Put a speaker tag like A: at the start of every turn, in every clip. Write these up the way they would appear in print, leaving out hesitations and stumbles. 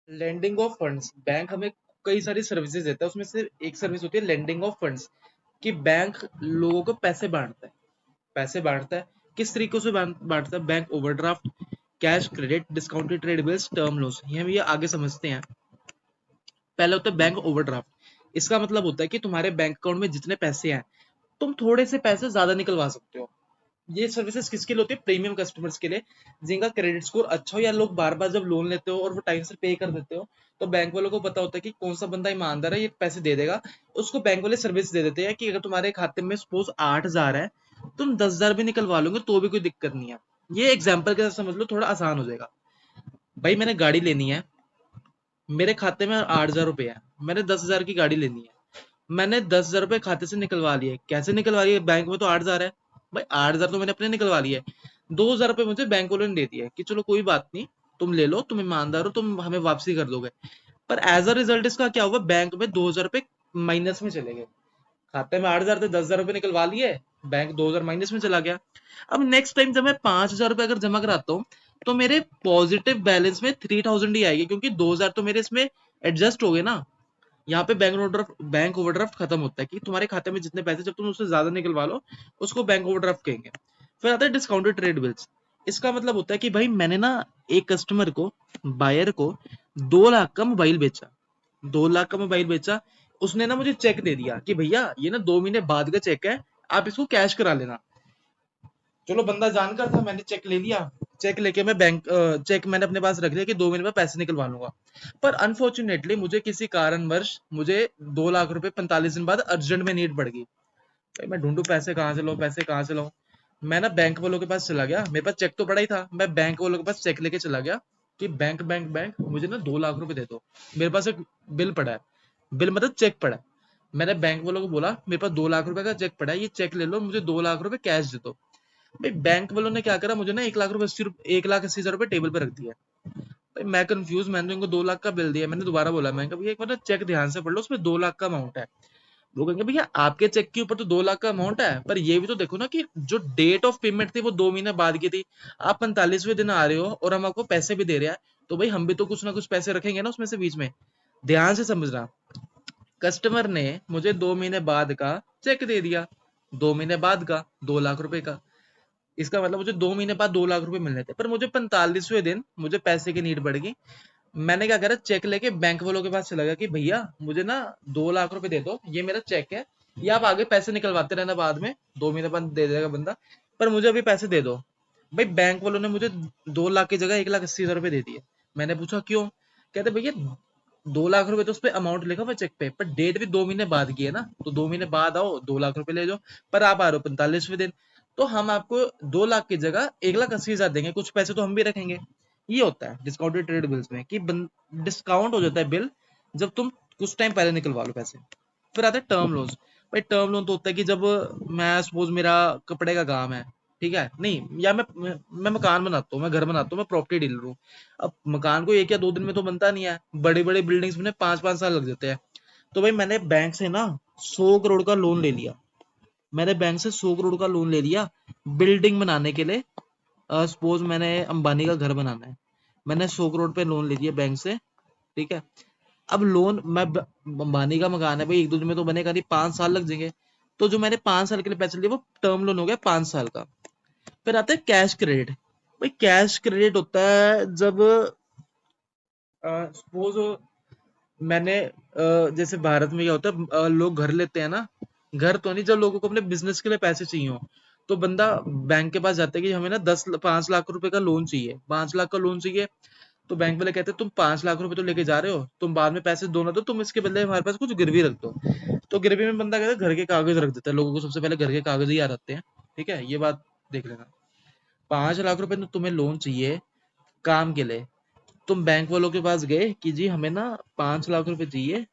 A: Lending of funds, bank हमें कई सारी सर्विसेज देता है, उसमें से एक सर्विस होती है लेंडिंग ऑफ फंड्स, कि बैंक लोगों को पैसे बांटता है। पैसे बांटता है किस तरीके से बांटता है? Bank overdraft, cash credit, discounted trade bills, term loans, ये हम ये आगे समझते हैं। पहले होता है बैंक ओवरड्राफ्ट। इसका मतलब होता है कि तुम्हारे बैंक अकाउंट में जितने पैसे हैं, तुम थोड़े से पैसे ज्यादा निकलवा सकते हो। ये सर्विसेज किसके लिए होती है? प्रीमियम कस्टमर्स के लिए, जिनका क्रेडिट स्कोर अच्छा हो, या लोग बार बार जब लोन लेते हो और वो टाइम से पे कर देते हो, तो बैंक वालों को पता होता है कि कौन सा बंदा ईमानदार है, ये पैसे दे देगा। उसको बैंक वाले सर्विस दे देते हैं कि अगर तुम्हारे खाते में सपोज 8,000 है, तुम 10,000 भी निकलवा लोगे तो भी कोई दिक्कत नहीं है। ये एग्जाम्पल के साथ समझ लो, थोड़ा आसान हो जाएगा। भाई मैंने गाड़ी लेनी है, मेरे खाते में 8,000 रुपए है, मैंने 10,000 की गाड़ी लेनी है, मैंने 10,000 रुपए खाते से निकलवा लिए। कैसे निकलवा लिए? बैंक में तो 8,000 है, भाई 8,000 तो मैंने अपने निकलवा लिए। 2,000 रुपए मुझे बैंक वालों ने दे दिए कि चलो कोई बात नहीं, तुम ले लो, तुम ईमानदार हो, तुम हमें वापसी कर दोगे। पर एज अ रिजल्ट इसका क्या हुआ? बैंक में 2,000 रुपए माइनस में चले गए। खाते में 8,000 थे, 10,000 रुपए निकलवा लिए, बैंक 2,000 माइनस में चला गया। अब नेक्स्ट टाइम जब मैं 5,000 रुपए अगर जमा कराता हूँ, तो मेरे पॉजिटिव बैलेंस में 3,000 ही आएगी, क्योंकि 2,000 तो मेरे इसमें एडजस्ट हो गए ना। यहाँ पे बैंक ओवरड्राफ्ट खत्म होता है कि तुम्हारे खाते में जितने पैसे, जब तुम उससे ज्यादा निकलवा लो, उसको बैंक ओवरड्राफ्ट कहेंगे। फिर आता है डिस्काउंटेड ट्रेड बिल्स। इसका मतलब होता है कि भाई मैंने ना एक कस्टमर को, बायर को, 2 लाख का मोबाइल बेचा, 2 लाख का मोबाइल बेचा। उसने ना मुझे चेक दे दिया कि भैया ये ना 2 महीने बाद का चेक है, आप इसको कैश करा लेना। चलो बंदा जानकार था, मैंने चेक ले लिया। चेक लेके मैं चेक मैंने अपने पास रख लिया कि 2 महीने में पैसे निकलवा लूंगा। पर अनफॉर्चुनेटली मुझे किसी कारणवश मुझे 2 लाख रुपए 45 दिन बाद अर्जेंट में नीड पड़ गई। भाई मैं ढूंढू पैसे कहाँ से लाऊं, पैसे कहाँ से लाऊं। मैं ना बैंक वालों के पास चला गया, मेरे पास चेक तो पड़ा ही था, मैं बैंक वालों के पास चेक लेके चला गया कि बैंक बैंक बैंक मुझे ना 2 लाख रुपए दे दो। मेरे पास एक बिल पड़ा है, बिल मतलब चेक पड़ा है। मैंने बैंक वालों को बोला मेरे पास 2 लाख रुपए का चेक पड़ा है, ये चेक ले लो, मुझे 2 लाख रुपए कैश दे दो। भाई बैंक वालों ने क्या करा, मुझे ना 1,80,000 रुपए टेबल पे रख दिया। भाई मैं कंफ्यूज, मैंने तो इनको 2 लाख का बिल दिया। मैंने दोबारा बोला, मैं भैया एक बार ना चेक ध्यान से पढ़ लो, उसमें 2 लाख का अमाउंट है। वो कहेंगे भैया आपके चेक के ऊपर तो 2 लाख का अमाउंट है, पर ये भी तो देखो ना कि जो डेट ऑफ पेमेंट थी वो 2 महीने बाद की थी। आप 45वें दिन आ रहे हो और हम आपको पैसे भी दे रहे हैं, तो भाई हम भी तो कुछ ना कुछ पैसे रखेंगे ना उसमें से बीच में। ध्यान से समझना, कस्टमर ने मुझे 2 महीने बाद का चेक दे दिया, 2 महीने बाद का 2 लाख रुपए का। इसका मतलब मुझे 2 महीने बाद 2 लाख रुपए मिलने थे, पर मुझे 45वें दिन मुझे पैसे की नीड पड़ गई। मैंने क्या करा, चेक लेके बैंक वालों के पास चला गया कि भैया मुझे ना 2 लाख रुपए दे दो, ये मेरा चेक है, ये आप आगे पैसे निकलवाते रहना बाद में, 2 महीने बाद दे देगा बंदा, पर मुझे अभी पैसे दे दो। भाई बैंक वालों ने मुझे 2 लाख की जगह 1,80,000 रुपए दे दिए। मैंने पूछा क्यों? कहते भैया 2 लाख रुपए तो उस पे अमाउंट लिखा हुआ चेक पे, पर डेट भी 2 महीने बाद की है ना, तो 2 महीने बाद आओ 2 लाख रुपए ले जाओ। पर आप आ रहे हो 45वें दिन, तो हम आपको 2 लाख की जगह 1,80,000 देंगे, कुछ पैसे तो हम भी रखेंगे। ये होता है डिस्काउंटेड ट्रेड बिल्स में कि डिस्काउंट हो जाता है बिल, जब तुम कुछ टाइम पहले निकलवा लो पैसे। फिर आता है टर्म लोन। भाई टर्म लोन तो होता है कि जब मैं सपोज मेरा कपड़े का काम है, ठीक है, नहीं, या मैं मकान बनाता हूँ, मैं घर बनाता हूँ, मैं प्रॉपर्टी डीलर हूँ। अब मकान को 1 या 2 दिन में तो बनता नहीं है, बड़ी बड़ी बिल्डिंग्स में 5-5 साल लग जाते हैं। तो भाई मैंने बैंक से ना 100 करोड़ का लोन ले लिया। मैंने बैंक से 100 करोड़ का लोन ले लिया बिल्डिंग बनाने के लिए। सपोज मैंने अंबानी का घर बनाना है, मैंने 100 करोड़ पे लोन ले लिया बैंक से, ठीक है। अब लोन मैं अंबानी का मकान है भाई, 1-2 दिन में तो बनेगा नहीं, 5 साल लग जाएंगे। तो जो मैंने 5 साल के लिए पैसे लिए वो टर्म लोन हो गया 5 साल का। फिर आता है कैश क्रेडिट। भाई कैश क्रेडिट होता है जब सपोज मैंने जैसे भारत में क्या होता है, लोग घर लेते हैं ना, घर तो नहीं, जब लोगों को अपने बिजनेस के लिए पैसे चाहिए हो, तो बंदा बैंक के पास जाता है कि हमें ना 5 लाख रुपए का लोन चाहिए, 5 लाख का लोन चाहिए। तो बैंक वाले कहते हैं तुम 5 लाख रुपए तो लेके जा रहे हो, तुम बाद में पैसे दो ना, तो तुम इसके बदले हमारे पास कुछ गिरवी रख दो। तो गिरवी में बंदा कहता है घर के कागज रख देता है, लोगों को सबसे पहले घर के कागज ही याद आते हैं। ठीक है, ये बात देख लेना। 5 लाख रुपए तो तुम्हें लोन चाहिए काम के लिए, तुम बैंक वालों के पास गए कि जी हमें ना 5 लाख रुपए चाहिए,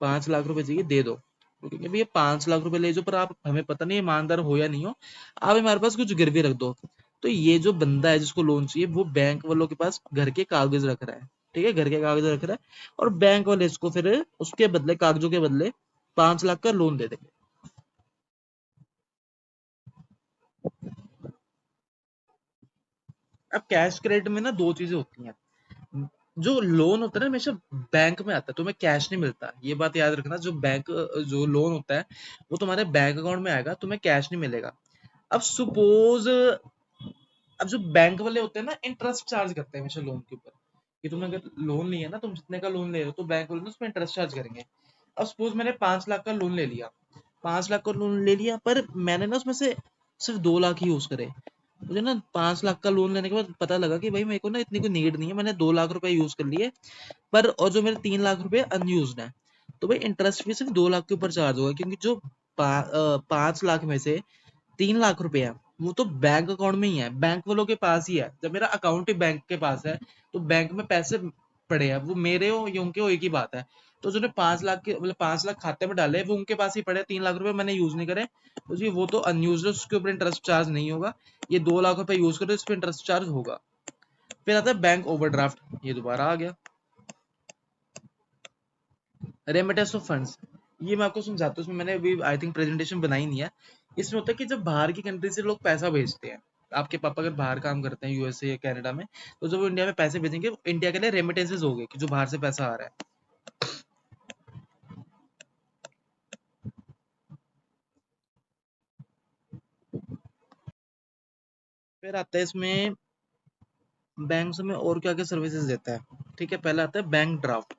A: 5 लाख रुपए चाहिए, दे दो। वो कहेंगे भैया 5 लाख रुपए ले जाओ, पर आप हमें पता नहीं ईमानदार हो या नहीं हो, आप हमारे पास कुछ गिरवी रख दो। तो ये जो बंदा है जिसको लोन चाहिए, वो बैंक वालों के पास घर के कागज रख रहा है, ठीक है, घर के कागज रख रहा है, और बैंक वाले इसको फिर उसके बदले, कागजों के बदले 5 लाख का लोन दे देंगे। अब कैश क्रेडिट में ना दो चीजें होती हैं। जो लोन होता है ना हमेशा बैंक में आता है, तुम्हें कैश नहीं मिलता, ये बात याद रखना। जो बैंक जो लोन होता है वो तुम्हारे बैंक अकाउंट में आएगा, तुम्हें कैश नहीं मिलेगा। अब सपोज, अब जो बैंक वाले होते हैं ना इंटरेस्ट चार्ज करते हैं हमेशा लोन के ऊपर, कि तुमने अगर लोन लिया ना, तुम जितने का लोन ले रहे हो तो बैंक वाले ना उसमें इंटरेस्ट चार्ज करेंगे। अब सपोज मैंने 5 लाख का लोन ले लिया, 5 लाख का लोन ले लिया, पर मैंने ना उसमें से सिर्फ 2 लाख ही यूज करे। मुझे ना 5 लाख का लोन लेने के बाद पता लगा कि भाई मेरे को ना इतनी कोई नीड नहीं है, मैंने 2 लाख रुपए यूज कर लिए, पर और जो मेरे 3 लाख रुपए अनयूज्ड है, तो भाई इंटरेस्ट भी सिर्फ 2 लाख के ऊपर चार्ज होगा, क्योंकि जो 5 लाख में से 3 लाख रुपए है वो तो बैंक अकाउंट में ही है, बैंक वालों के पास ही है। जब मेरा अकाउंट ही बैंक के पास है तो बैंक में पैसे पड़े हैं, वो मेरे हो या उनके हो एक ही बात है। तो जो 5 लाख के मतलब 5 लाख खाते में डाले वो उनके पास ही पड़े, 3 लाख रुपए मैंने यूज नहीं करे, तो जी वो तो अनयूज है, उसके ऊपर इंटरेस्ट चार्ज नहीं होगा। ये 2 लाख रुपए यूज करो, इस पर इंटरेस्ट चार्ज होगा। फिर आता है बैंक ओवरड्राफ्ट, ये दोबारा आ गया। रेमिटेंस ऑफ फंड्स, ये मैं आपको समझाता हूँ, इसमें मैंने अभी आई थिंक प्रेजेंटेशन बनाई नहीं है। इसमें होता है कि जब बाहर की कंट्री से लोग पैसा भेजते हैं, आपके पापा अगर बाहर काम करते हैं यूएसए या कनाडा में, तो जब वो इंडिया में पैसे भेजेंगे, इंडिया के लिए रेमिटेंसेस हो गए कि जो बाहर से पैसा आ रहा है। फिर आता है इसमें बैंक में और क्या क्या सर्विसेज देता है। ठीक है, पहले आता है बैंक ड्राफ्ट।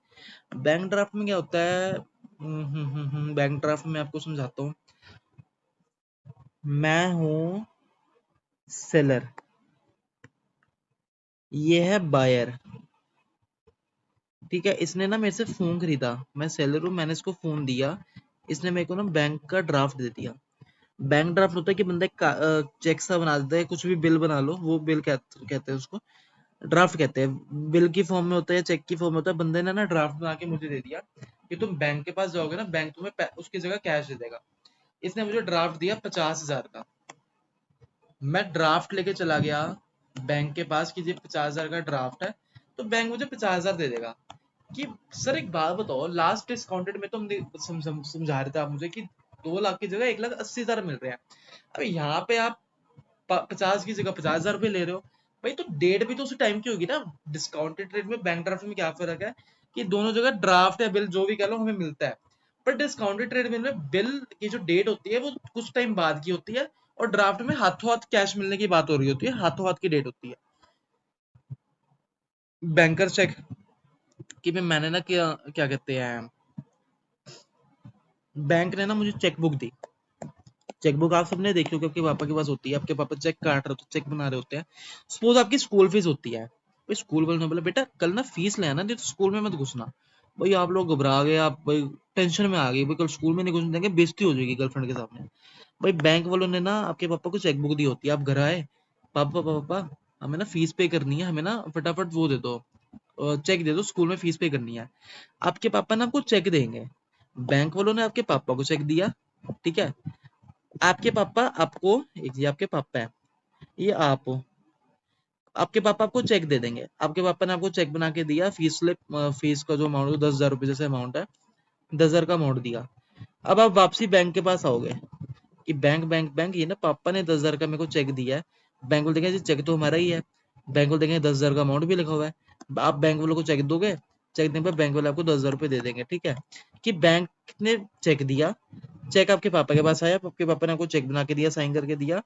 A: बैंक ड्राफ्ट में क्या होता है, बैंक ड्राफ्ट में आपको समझाता हूँ। मैं हूँ सेलर, ये है बायर। ठीक है, इसने ना मेरे से फोन खरीदा, मैं सेलर हूँ, मैंने इसको फोन दिया, इसने मेरे को ना बैंक का ड्राफ्ट दे दिया। बैंक ड्राफ्ट होता है कि बंदा चेक सा बना देता है, कुछ भी बिल बना लो, वो बिल कहते हैं उसको, ड्राफ्ट कहते हैं। बिल की फॉर्म में होता है, चेक की फॉर्म में होता है, बंदे ने ना ड्राफ्ट बना के मुझे दे दिया कि तुम बैंक के पास जाओगे ना, बैंक तुम्हें उसकी जगह कैश दे देगा। इसने मुझे ड्राफ्ट दिया 50,000 का, मैं ड्राफ्ट लेके चला गया बैंक के पास कि ये 50,000 का ड्राफ्ट है, तो बैंक मुझे 50,000 दे देगा। कि सर एक बात बताओ, लास्ट डिस्काउंटेड में तुम समझा रहे थे आप मुझे कि 2 लाख की जगह 1,80,000 मिल रहे हैं। अब यहाँ पे आप 50 की जगह 50,000 रुपए ले रहे हो। भाई तो डेट भी तो उसी टाइम की होगी ना। डिस्काउंटेड रेट में बैंक ड्राफ्ट में क्या फर्क है कि दोनों जगह ड्राफ्ट या बिल जो भी कह लो हमें मिलता है, पर डिस्काउंटेड रेट में बिल की जो डेट होती है वो कुछ टाइम बाद की होती है, और ड्राफ्ट में हाथों हाथ कैश मिलने की बात हो रही होती है, हाथों हाथ की डेट होती है। बैंकर चेक, कि मैंने ना क्या क्या कहते हैं, बैंक ने ना मुझे चेकबुक दी। चेकबुक आप सबने देखी होगी, आपके पापा के पास होती है, आपके पापा चेक काट रहे होते, चेक बना रहे होते हैं। सपोज आपकी स्कूल फीस होती है, भाई स्कूल वाले ने बोला बेटा कल ना फीस ले आना, नहीं तो स्कूल में मत घुसना। भाई आप लोग घबरा गए, आप भाई टेंशन में आ गए, भाई कल स्कूल में नहीं घुसने देंगे, बेइज्जती हो जाएगी गर्लफ्रेंड के सामने। भाई बैंक वालों ने ना आपके पापा को चेकबुक दी होती है, आप घर आए, पापा पापा हमें ना फीस पे करनी है, हमें ना फटाफट वो दे दो, चेक दे दो, स्कूल में फीस पे करनी है। आपके पापा ना आपको चेक देंगे, बैंक वालों ने आपके पापा को चेक दिया। ठीक है, आपके पापा आपको, एक ये आपके पापा है, ये आप हो, आपके पापा आपको चेक दे देंगे। आपके पापा ने आपको चेक बना के दिया, फीस स्लिप, फीस का जो अमाउंट 10,000 रुपए जैसे अमाउंट है, 10,000 का अमाउंट दिया। अब आप वापसी बैंक के पास आओगे कि बैंक बैंक बैंक, ये ना पापा ने 10,000 का मेरे को चेक दिया है। बैंक वाले देखेंगे चेक तो हमारा ही है, बैंक वाले देखेंगे 10,000 का अमाउंट भी लिखा हुआ है, आप बैंक वालों को चेक दोगे, चेक देने पर बैंक वाले आपको 10,000 रुपए दे देंगे। ठीक है, कि बैंक ने चेक दिया, चेक आपके पापा के पास आया, आपके पापा ने आपको चेक बना के दिया, साइन करके दिया,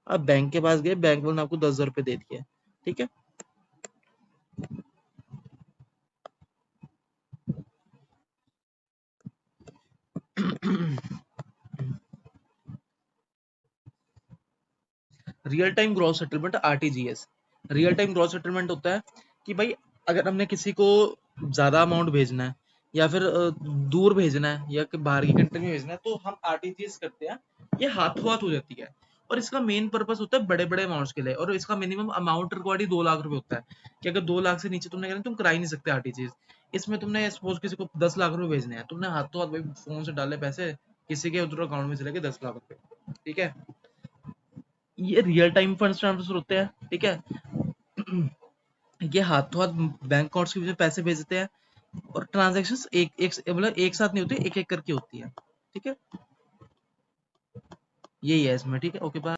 A: आप बैंक के पास गए, बैंक वाले ने आपको 10,000 रुपए दे दिए। ठीक है, real time gross settlement, RTGS. Real time gross settlement होता है कि भाई अगर हमने किसी को ज्यादा अमाउंट भेजना है, या फिर दूर भेजना है, या बाहर की कंट्री में भेजना है, तो हम आरटीजीएस करते हैं, ये हाथों हाथ हो जाती है। और इसका मेन पर्पस होता है बड़े बड़े अमाउंट्स के लिए, और इसका मिनिमम अमाउंट रिक्वायर्ड ही 2 लाख रुपए होता है, कि अगर 2 लाख से नीचे तुमने कहना तुम करा ही नहीं सकते आरटीजीएस। इसमें तुमने सपोज किसी को 10 लाख रुपए भेजने हैं, तुमने हाथों हाथ भाई फोन से डाले पैसे, किसी के उधर अकाउंट में चले गए 10 लाख रुपए। ठीक है, ये रियल टाइम फंड्स ट्रांसफर होते हैं। ठीक है, ये हाथों हाथ बैंक अकाउंट्स के पैसे भेजते हैं, और ट्रांजेक्शन्स एक एक मतलब एक साथ नहीं होती, एक एक करके होती है। ठीक है, यही है इसमें। ठीक है, ओके बाय।